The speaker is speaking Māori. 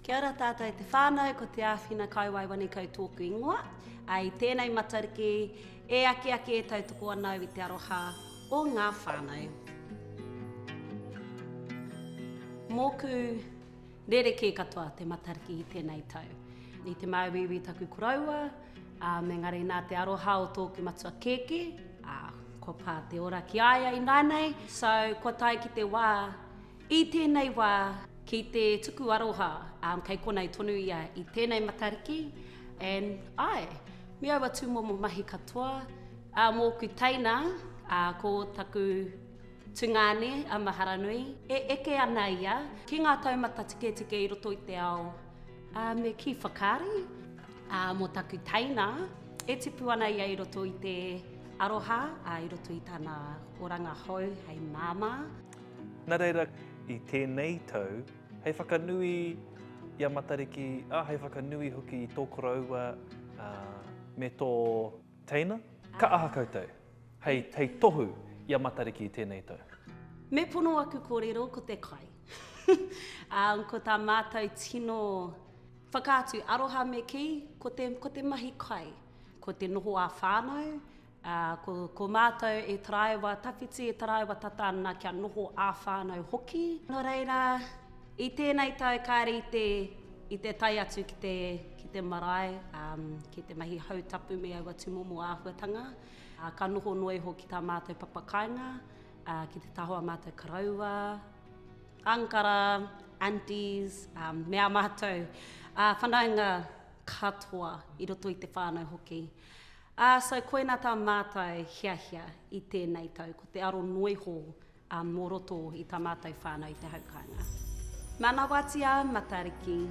Kia ora tātou te whānau, ko Te Awhina kauaiwani kau tōku ingoa. Ai tēnei matariki e ake e tautoko anau i te aroha o ngā whānau. Mōku rereke katoa te matariki i tēnei tau. I te mauiwi taku koraua, me ngari nā te aroha o tōku matua keke, ko pā te ora ki aia i nānei. So, ko tai ki te wā, i tēnei wā, ki te tuku aroha, kei konei tonu ia i tēnei matariki. And me aua tūmomo mahi katoa, mōku teina, ko taku tungane a Maharanui, e eke ana ia, ki ngā taumata tike i roto i te ao, me ki whakari, mō taku teina, e tipu ana ia i roto i te aroha, i roto i tāna oranga hou, hei māma. Nā reira, i tēnei tau, hei whakanui ia matariki, hei whakanui hoki i tō koraua me tō teina. Ka aha koutou, hei tohu ia matariki i tēnei tau. Me pono aku kōrero ko te kai. Ko tā mātou tino whakaatu aroha me ki, ko te mahi kai, ko te noho a whānau, ko mātou e taraiwa, tawhiti e taraiwa tatana kia noho a whānau hoki. Nō reira, i tēnei tau kāre i te tai atu ki te marae, ki te mahi hautapu me aua tūmomo āhuatanga. Ka noho noi hoki tā mātou papakainga, ki te tahoa mātou karaua, ankara, aunties, mea mātou, whanaunga katoa i roto i te whānau hoki. So koina tā mātou hia i tēnei tau, ko te aro noiho mō roto i tā mātou whānau i te haukainga. Mana watia matariki.